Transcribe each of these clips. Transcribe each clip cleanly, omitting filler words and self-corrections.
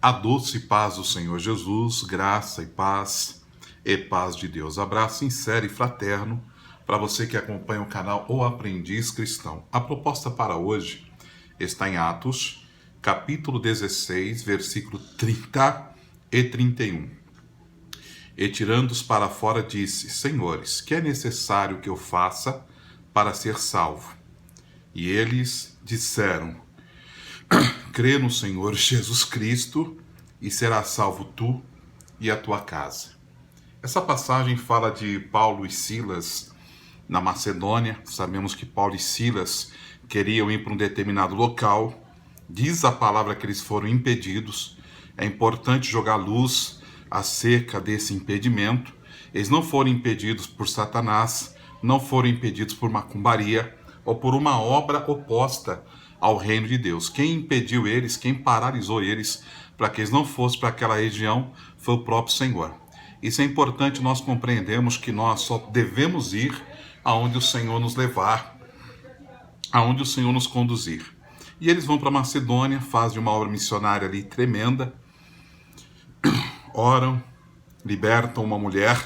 A doce paz do Senhor Jesus, graça e paz de Deus. Abraço sincero e fraterno para você que acompanha o canal O Aprendiz Cristão. A proposta para hoje está em Atos, capítulo 16, versículo 30 e 31. E tirando-os para fora disse: Senhores, que é necessário que eu faça para ser salvo? E eles disseram: crê no Senhor Jesus Cristo e serás salvo tu e a tua casa. Essa passagem fala de Paulo e Silas na Macedônia. Sabemos que Paulo e Silas queriam ir para um determinado local. Diz a palavra que eles foram impedidos. É importante jogar luz acerca desse impedimento. Eles não foram impedidos por Satanás, não foram impedidos por macumbaria ou por uma obra oposta ao reino de Deus. Quem impediu eles, quem paralisou eles para que eles não fossem para aquela região foi o próprio Senhor. Isso é importante nós compreendermos, que nós só devemos ir aonde o Senhor nos levar, aonde o Senhor nos conduzir. E eles vão para Macedônia, fazem uma obra missionária ali tremenda, oram, libertam uma mulher.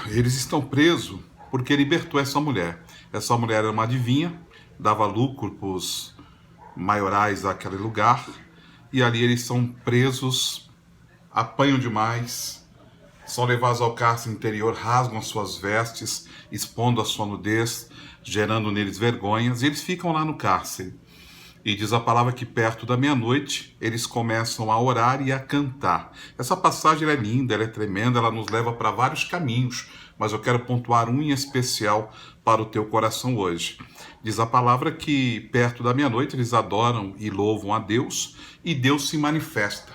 Eles estão presos porque libertou essa mulher. Essa mulher era uma adivinha, dava lucro para os maiorais daquele lugar, e ali eles são presos, apanham demais, são levados ao cárcere interior, rasgam as suas vestes, expondo a sua nudez, gerando neles vergonhas, e eles ficam lá no cárcere. E diz a palavra que perto da meia-noite eles começam a orar e a cantar. Essa passagem é linda, ela é tremenda, ela nos leva para vários caminhos, mas eu quero pontuar um em especial para o teu coração hoje. Diz a palavra que perto da meia-noite eles adoram e louvam a Deus, e Deus se manifesta.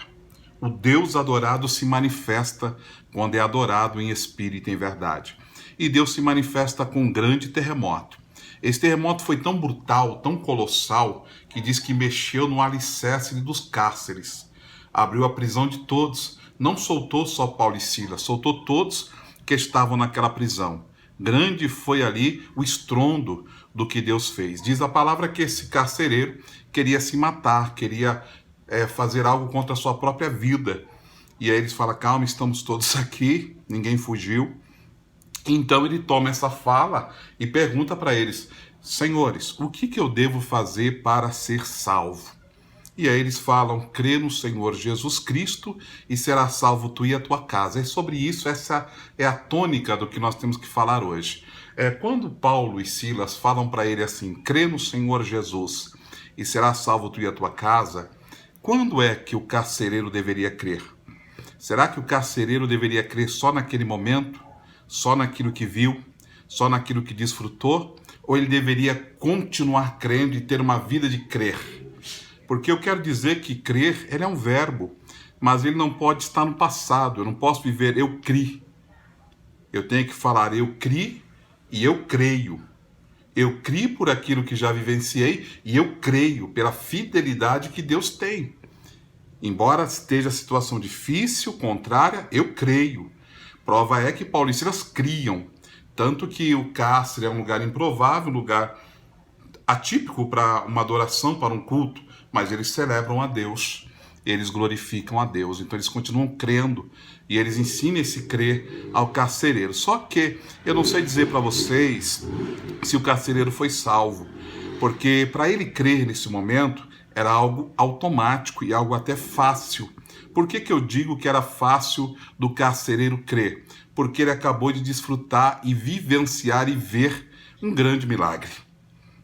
O Deus adorado se manifesta quando é adorado em espírito e em verdade. E Deus se manifesta com um grande terremoto. Esse terremoto foi tão brutal, tão colossal, que diz que mexeu no alicerce dos cárceres. Abriu a prisão de todos. Não soltou só Paulo e Silas, soltou todos que estavam naquela prisão. Grande foi ali o estrondo do que Deus fez. Diz a palavra que esse carcereiro queria se matar, queria fazer algo contra a sua própria vida. E aí eles falam: calma, estamos todos aqui, ninguém fugiu. Então ele toma essa fala e pergunta para eles: senhores, o que eu devo fazer para ser salvo? E aí eles falam: crê no Senhor Jesus Cristo e será salvo tu e a tua casa. É sobre isso, essa é a tônica do que nós temos que falar hoje. Quando Paulo e Silas falam para ele assim: crê no Senhor Jesus e será salvo tu e a tua casa, quando é que o carcereiro deveria crer? Será que o carcereiro deveria crer só naquele momento? Só naquilo que viu, só naquilo que desfrutou, ou ele deveria continuar crendo e ter uma vida de crer? Porque eu quero dizer que crer, ele é um verbo, mas ele não pode estar no passado. Eu não posso viver eu criei. Eu tenho que falar eu criei e eu creio. Eu criei por aquilo que já vivenciei e eu creio pela fidelidade que Deus tem. Embora esteja a situação difícil, contrária, eu creio. Prova é que Paulo e Silas criam, tanto que o cárcere é um lugar improvável, um lugar atípico para uma adoração, para um culto, mas eles celebram a Deus, eles glorificam a Deus, então eles continuam crendo, e eles ensinam esse crer ao carcereiro. Só que eu não sei dizer para vocês se o carcereiro foi salvo, porque para ele crer nesse momento era algo automático e algo até fácil. Por que eu digo que era fácil do carcereiro crer? Porque ele acabou de desfrutar e vivenciar e ver um grande milagre.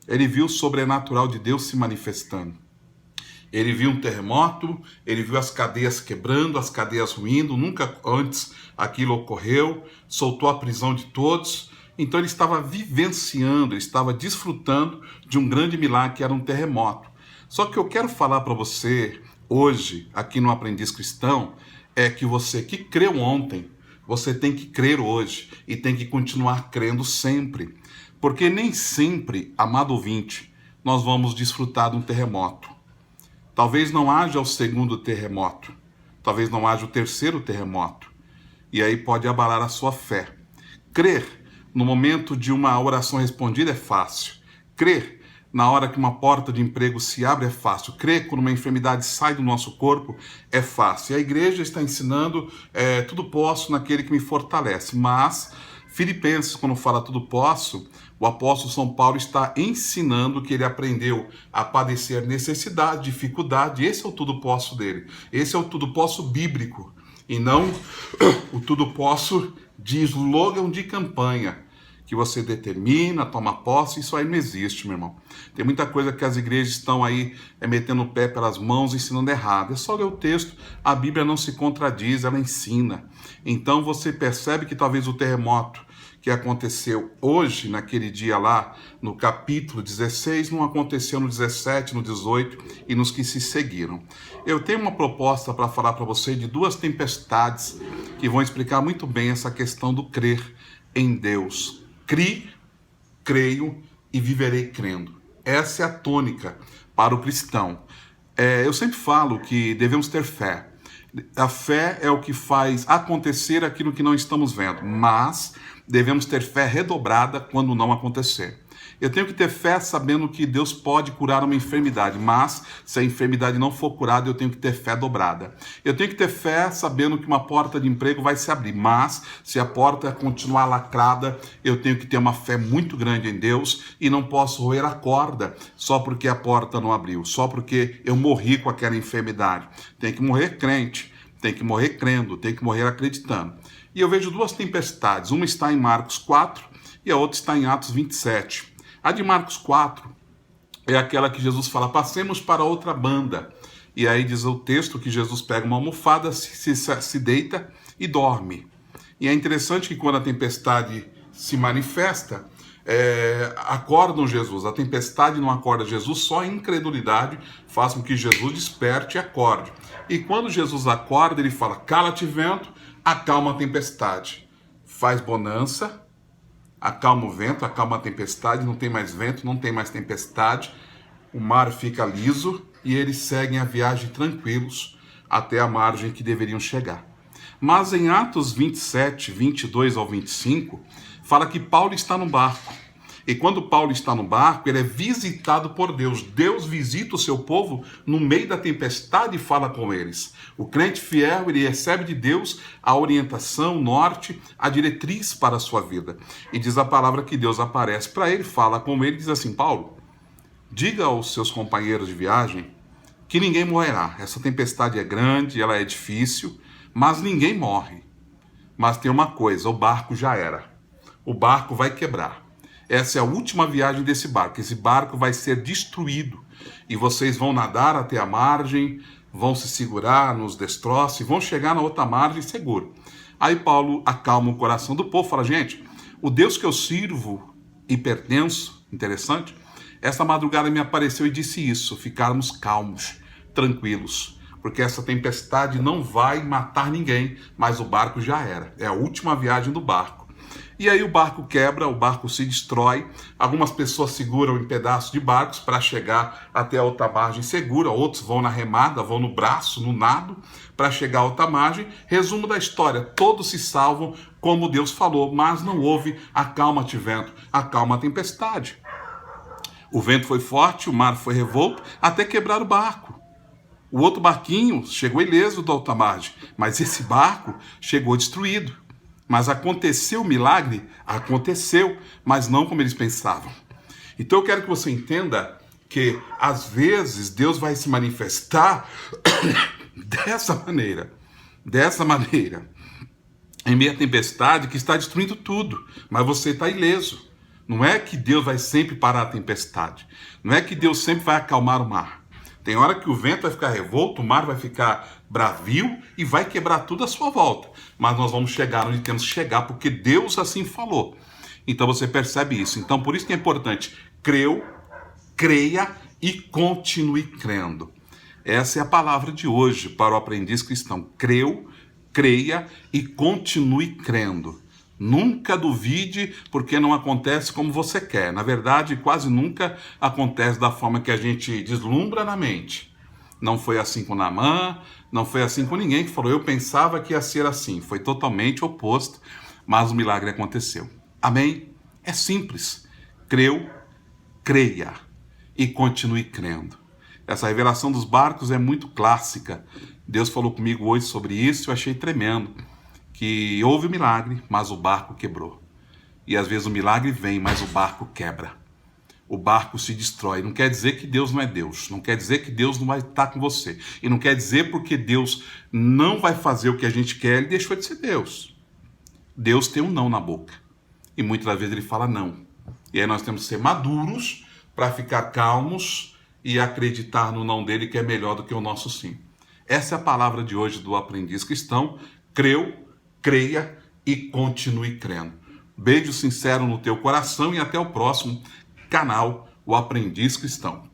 Ele viu o sobrenatural de Deus se manifestando. Ele viu um terremoto, ele viu as cadeias quebrando, as cadeias ruindo, nunca antes aquilo ocorreu, soltou a prisão de todos. Então ele estava vivenciando, ele estava desfrutando de um grande milagre que era um terremoto. Só que eu quero falar para você hoje, aqui no Aprendiz Cristão, é que você que creu ontem, você tem que crer hoje e tem que continuar crendo sempre. Porque nem sempre, amado ouvinte, nós vamos desfrutar de um terremoto. Talvez não haja o segundo terremoto, talvez não haja o terceiro terremoto. E aí pode abalar a sua fé. Crer no momento de uma oração respondida é fácil. Crer na hora que uma porta de emprego se abre é fácil. Crer quando uma enfermidade sai do nosso corpo é fácil. E a igreja está ensinando tudo posso naquele que me fortalece. Mas Filipenses, quando fala tudo posso, o apóstolo São Paulo está ensinando que ele aprendeu a padecer necessidade, dificuldade. Esse é o tudo posso dele. Esse é o tudo posso bíblico. E não o tudo posso de slogan de campanha, que você determina, toma posse. Isso aí não existe, meu irmão. Tem muita coisa que as igrejas estão aí metendo o pé pelas mãos, ensinando errado. É só ler o texto, a Bíblia não se contradiz, ela ensina. Então você percebe que talvez o terremoto que aconteceu hoje, naquele dia lá, no capítulo 16, não aconteceu no 17, no 18 e nos que se seguiram. Eu tenho uma proposta para falar para você de duas tempestades que vão explicar muito bem essa questão do crer em Deus. Creio e viverei crendo. Essa é a tônica para o cristão. Eu sempre falo que devemos ter fé. A fé é o que faz acontecer aquilo que não estamos vendo, mas devemos ter fé redobrada quando não acontecer. Eu tenho que ter fé sabendo que Deus pode curar uma enfermidade, mas se a enfermidade não for curada, eu tenho que ter fé dobrada. Eu tenho que ter fé sabendo que uma porta de emprego vai se abrir, mas se a porta continuar lacrada, eu tenho que ter uma fé muito grande em Deus e não posso roer a corda só porque a porta não abriu, só porque eu morri com aquela enfermidade. Tem que morrer crente, tem que morrer crendo, tem que morrer acreditando. E eu vejo duas tempestades, uma está em Marcos 4 e a outra está em Atos 27. A de Marcos 4 é aquela que Jesus fala, passemos para outra banda. E aí diz o texto que Jesus pega uma almofada, se deita e dorme. E é interessante que quando a tempestade se manifesta, acordam Jesus. A tempestade não acorda Jesus, só a incredulidade faz com que Jesus desperte e acorde. E quando Jesus acorda, ele fala, cala-te vento, acalma a tempestade. Faz bonança, acalma o vento, acalma a tempestade, não tem mais vento, não tem mais tempestade, o mar fica liso e eles seguem a viagem tranquilos até a margem que deveriam chegar. Mas em Atos 27, 22 ao 25, fala que Paulo está no barco. E quando Paulo está no barco, ele é visitado por Deus. Deus visita o seu povo no meio da tempestade e fala com eles. O crente fiel, ele recebe de Deus a orientação, o norte, a diretriz para a sua vida. E diz a palavra que Deus aparece para ele, fala com ele e diz assim, Paulo, diga aos seus companheiros de viagem que ninguém morrerá. Essa tempestade é grande, ela é difícil, mas ninguém morre. Mas tem uma coisa, o barco já era. O barco vai quebrar. Essa é a última viagem desse barco. Esse barco vai ser destruído. E vocês vão nadar até a margem, vão se segurar nos destroços e vão chegar na outra margem seguro. Aí Paulo acalma o coração do povo, fala, gente, o Deus que eu sirvo e pertenço, interessante, essa madrugada me apareceu e disse isso, ficarmos calmos, tranquilos, porque essa tempestade não vai matar ninguém, mas o barco já era. É a última viagem do barco. E aí o barco quebra, o barco se destrói, algumas pessoas seguram em pedaços de barcos para chegar até a outra margem segura, outros vão na remada, vão no braço, no nado, para chegar à outra margem. Resumo da história, todos se salvam como Deus falou, mas não houve acalma-te vento, acalma a tempestade. O vento foi forte, o mar foi revolto, até quebrar o barco. O outro barquinho chegou ileso da outra margem, mas esse barco chegou destruído. Mas aconteceu o milagre? Aconteceu, mas não como eles pensavam. Então eu quero que você entenda que, às vezes, Deus vai se manifestar dessa maneira, em meio à tempestade que está destruindo tudo, mas você está ileso. Não é que Deus vai sempre parar a tempestade, não é que Deus sempre vai acalmar o mar. Tem hora que o vento vai ficar revolto, o mar vai ficar bravio e vai quebrar tudo à sua volta. Mas nós vamos chegar onde temos que chegar, porque Deus assim falou. Então você percebe isso. Então por isso que é importante, creia e continue crendo. Essa é a palavra de hoje para o aprendiz cristão. Creia e continue crendo. Nunca duvide, porque não acontece como você quer. Na verdade, quase nunca acontece da forma que a gente deslumbra na mente. Não foi assim com Naamã, não foi assim com ninguém que falou, eu pensava que ia ser assim. Foi totalmente oposto, mas o milagre aconteceu. Amém? É simples. Creia. e continue crendo. Essa revelação dos barcos é muito clássica. Deus falou comigo hoje sobre isso e eu achei tremendo. Que houve um milagre, mas o barco quebrou. E às vezes o milagre vem, mas o barco quebra. O barco se destrói. Não quer dizer que Deus não é Deus. Não quer dizer que Deus não vai estar com você. E não quer dizer porque Deus não vai fazer o que a gente quer, ele deixou de ser Deus. Deus tem um não na boca. E muitas vezes ele fala não. E aí nós temos que ser maduros para ficar calmos e acreditar no não dele, que é melhor do que o nosso sim. Essa é a palavra de hoje do Aprendiz Cristão. Creu, creia e continue crendo. Beijo sincero no teu coração e até o próximo canal, o Aprendiz Cristão.